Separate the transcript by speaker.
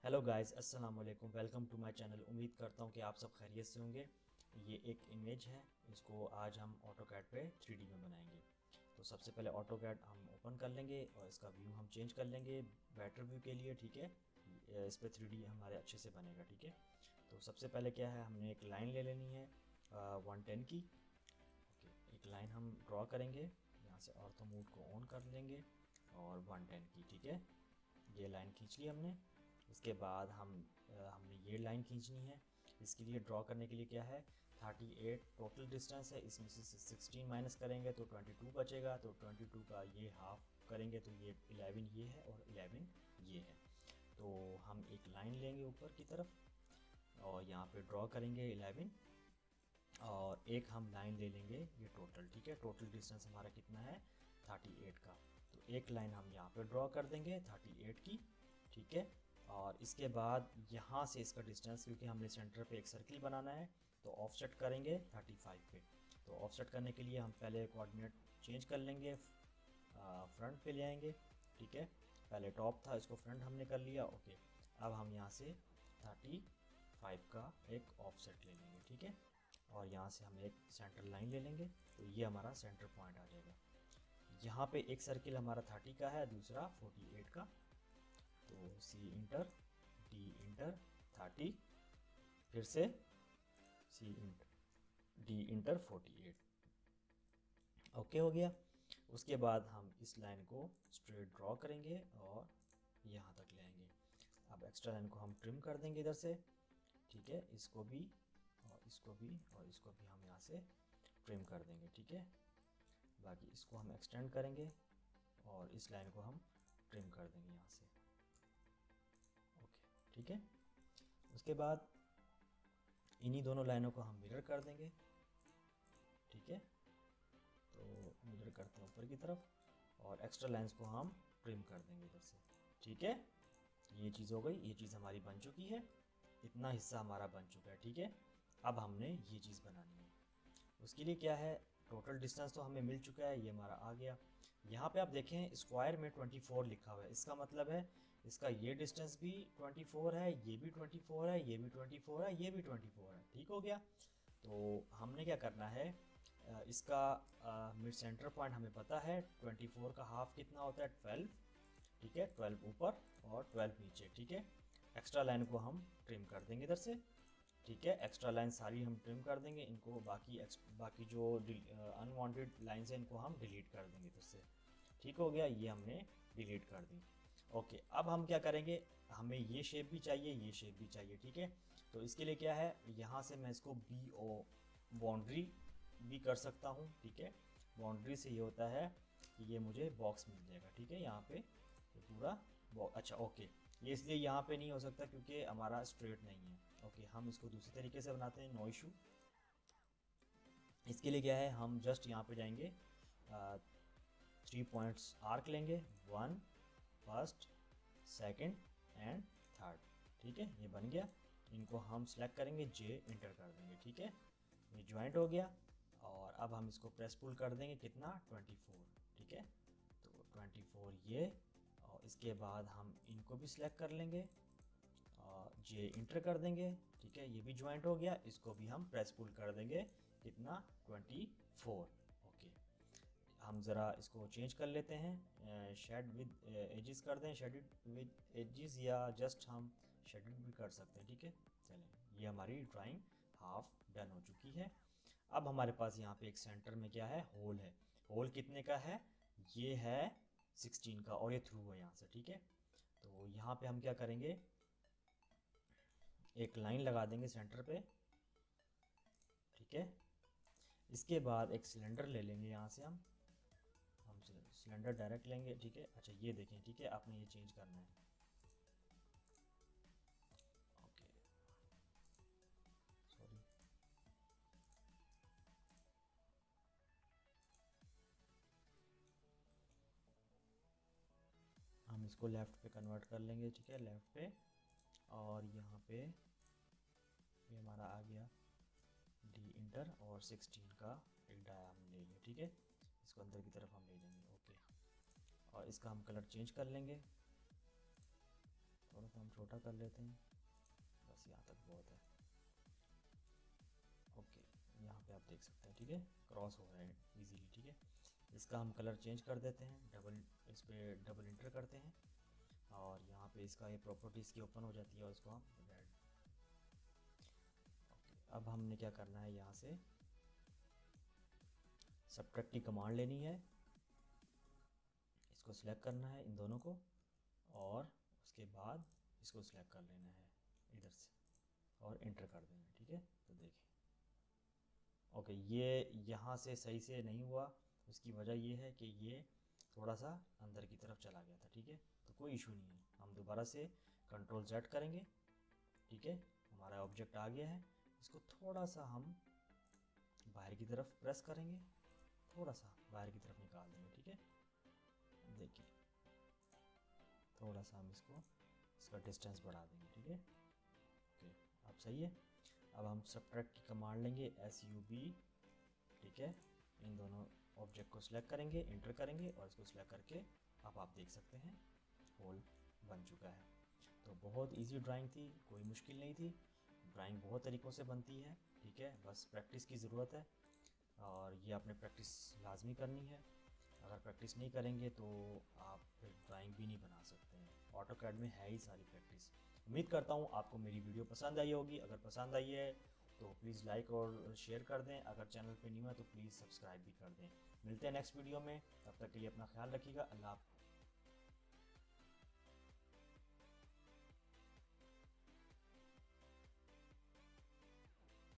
Speaker 1: Hello guys, अस्सलाम वालेकुम। Welcome to my channel. उम्मीद करता हूँ कि आप सब खैरियत से होंगे। ये एक इमेज है, इसको आज हम ऑटोकैड पे 3D में बनाएंगे। तो सबसे पहले ऑटोकैड हम ओपन कर लेंगे और इसका व्यू हम चेंज कर लेंगे बेटर व्यू के लिए, ठीक है। इस पे 3D हमारे अच्छे से बनेगा, ठीक है। तो सबसे पहले क्या है, हमने एक लाइन ले लेनी है 110 की। ओके, एक लाइन हम ड्रॉ करेंगे, यहाँ से ऑर्थो मोड को ऑन कर लेंगे और 110 की, ठीक है। ये लाइन खींच ली हमने। इसके बाद हमने ये लाइन खींचनी है। इसके लिए ड्रॉ करने के लिए क्या है, 38 टोटल डिस्टेंस है, इसमें से 16 माइनस करेंगे तो 22 बचेगा। तो 22 का ये हाफ करेंगे तो ये 11 ये है और 11 ये है। तो हम एक लाइन लेंगे ऊपर की तरफ और यहाँ पे ड्रॉ करेंगे 11 और एक हम लाइन ले लेंगे ये टोटल, ठीक है। टोटल डिस्टेंस हमारा कितना है, 38 का। तो एक लाइन हम यहाँ पे ड्रॉ कर देंगे 38 की, ठीक है। और इसके बाद यहाँ से इसका डिस्टेंस, क्योंकि हमने सेंटर पे एक सर्किल बनाना है, तो ऑफसेट करेंगे 35 पे। तो ऑफसेट करने के लिए हम पहले कोऑर्डिनेट चेंज कर लेंगे, फ्रंट पे ले आएंगे, ठीक है। पहले टॉप था, इसको फ्रंट हमने कर लिया, ओके। अब हम यहाँ से 35 का एक ऑफसेट ले लेंगे, ठीक है। और यहाँ से हम एक सेंटर लाइन ले लेंगे, तो ये हमारा सेंटर पॉइंट आ जाएगा। यहाँ पे एक सर्किल हमारा 30 का है, दूसरा 48 का। तो सी इंटर डी इंटर 30, फिर से C inter D inter 48, okay हो गया। उसके बाद हम इस लाइन को स्ट्रेट ड्रॉ करेंगे और यहाँ तक ले आएंगे। अब एक्स्ट्रा लाइन को हम ट्रिम कर देंगे इधर से, ठीक है। इसको भी और इसको भी और इसको भी हम यहाँ से ट्रिम कर देंगे, ठीक है। बाकी इसको हम एक्सटेंड करेंगे और इस लाइन को हम ट्रिम कर देंगे यहाँ से, ओके, ठीक है। उसके बाद इन्हीं दोनों लाइनों को हम मिरर कर देंगे, ठीक है। तो मिरर करते हैं ऊपर की तरफ और एक्स्ट्रा लाइंस को हम ट्रिम कर देंगे इधर से, ठीक है। ये चीज़ हो गई, ये चीज़ हमारी बन चुकी है। इतना हिस्सा हमारा बन चुका है, ठीक है। अब हमने ये चीज़ बनानी है। उसके लिए क्या है, टोटल डिस्टेंस तो हमें मिल चुका है, ये हमारा आ गया। यहाँ पे आप देखें स्क्वायर में 24 लिखा हुआ है, इसका मतलब है इसका ये डिस्टेंस भी 24 है, ये भी 24 है, ये भी 24 है, ये भी 24 है, ठीक हो गया। तो हमने क्या करना है, इसका मिड सेंटर पॉइंट हमें पता है, 24 का हाफ कितना होता है, 12, ठीक है। 12 ऊपर और 12 नीचे, ठीक है। एक्स्ट्रा लाइन को हम ट्रिम कर देंगे इधर से, ठीक है। एक्स्ट्रा लाइन सारी हम ट्रिम कर देंगे, इनको बाकी जो अनवांटेड लाइंस हैं इनको हम डिलीट कर देंगे इधर से, ठीक हो गया। ये हमने डिलीट कर दी, ओके। अब हम क्या करेंगे, हमें ये शेप भी चाहिए, ये शेप भी चाहिए, ठीक है। तो इसके लिए क्या है, यहाँ से मैं इसको बी ओ बाउंड्री भी कर सकता हूँ, ठीक है। बाउंड्री से ये होता है कि ये मुझे बॉक्स मिल जाएगा, ठीक है। यहाँ पे ये पूरा अच्छा, ओके। ये इसलिए यहाँ पे नहीं हो सकता क्योंकि हमारा स्ट्रेट नहीं है, ओके। हम इसको दूसरे तरीके से बनाते हैं, नो इशू। इसके लिए क्या है, हम जस्ट यहाँ पे जाएंगे, 3 पॉइंट्स आर्क लेंगे, 1 फर्स्ट, सेकंड एंड थर्ड, ठीक है। ये बन गया। इनको हम सेलेक्ट करेंगे, जे इंटर कर देंगे, ठीक है। ये ज्वाइंट हो गया और अब हम इसको प्रेस पुल कर देंगे, कितना, 24, ठीक है। तो 24 ये, और इसके बाद हम इनको भी सिलेक्ट कर लेंगे और जे इंटर कर देंगे, ठीक है। ये भी ज्वाइंट हो गया, इसको भी हम प्रेस पुल कर देंगे, कितना, 24, ओके। हम ज़रा इसको चेंज कर लेते हैं, शेड विद एजिस कर दें, शेडेड विद एजिस, या जस्ट हम शेडेड भी कर सकते हैं, ठीक है। चलें, ये हमारी ड्राइंग हाफ डन हो चुकी है। अब हमारे पास यहाँ पे एक सेंटर में क्या है, होल है। होल कितने का है, ये है 16 का और ये थ्रू है यहाँ से, ठीक है। तो यहाँ पे हम क्या करेंगे, एक लाइन लगा देंगे सेंटर पे, ठीक है। इसके बाद एक सिलेंडर ले लेंगे, यहाँ से हम सिलेंडर डायरेक्ट लेंगे, ठीक है। अच्छा ये देखें, ठीक है, आपने ये चेंज करना है, ओके, सॉरी। हम इसको लेफ़्ट पे कन्वर्ट कर लेंगे, ठीक है, लेफ़्ट पे। और यहाँ पे ये हमारा आ गया डी इंटर और 16 का एक डाया हम ले लिया, ठीक है। इसको अंदर की तरफ हम ले लेंगे, ओके। और इसका हम कलर चेंज कर लेंगे, थोड़ा इसको हम छोटा कर लेते हैं, बस यहाँ तक बहुत है। ओके, यहाँ पे आप देख सकते हैं, ठीक है, क्रॉस हो रहा है इजीली, ठीक है। इसका हम कलर चेंज कर देते हैं, इस पर डबल इंटर करते हैं और यहाँ पे इसका ये प्रॉपर्टीज़ की ओपन हो जाती है और इसको हम रेड। ओके, अब हमने क्या करना है, यहाँ से सब्ट्रैक्ट की कमांड लेनी है, इसको सिलेक्ट करना है इन दोनों को और उसके बाद इसको सिलेक्ट कर लेना है इधर से और इंटर कर देना है, ठीक है। तो देखें, ओके, ये यहाँ से सही से नहीं हुआ, उसकी वजह ये है कि ये थोड़ा सा अंदर की तरफ चला गया था, ठीक है। तो कोई इशू नहीं है, हम दोबारा से कंट्रोल Z करेंगे, ठीक है, हमारा ऑब्जेक्ट आ गया है। इसको थोड़ा सा हम बाहर की तरफ प्रेस करेंगे, थोड़ा सा बाहर की तरफ निकाल देंगे, ठीक है। देखिए, थोड़ा सा हम इसका डिस्टेंस बढ़ा देंगे, ठीक है। ओके, अब सही है। अब हम सब्ट्रैक्ट की कमांड लेंगे SUB, ठीक है, इन दोनों ऑब्जेक्ट को सिलेक्ट करेंगे, इंटर करेंगे और इसको सिलेक्ट करके अब आप देख सकते हैं होल बन चुका है। तो बहुत इजी ड्राइंग थी, कोई मुश्किल नहीं थी। ड्राइंग बहुत तरीक़ों से बनती है, ठीक है, बस प्रैक्टिस की ज़रूरत है और ये आपने प्रैक्टिस लाजमी करनी है। अगर प्रैक्टिस नहीं करेंगे तो आप फिर ड्राइंग भी नहीं बना सकते हैं। ऑटोकैड में है ही सारी प्रैक्टिस। उम्मीद करता हूँ आपको मेरी वीडियो पसंद आई होगी। अगर पसंद आई है तो प्लीज़ लाइक और शेयर कर दें। अगर चैनल पे न्यू है तो प्लीज़ सब्सक्राइब भी कर दें। मिलते हैं नेक्स्ट वीडियो में, तब तक के लिए अपना ख्याल रखिएगा। अल्लाह हाफ़िज़।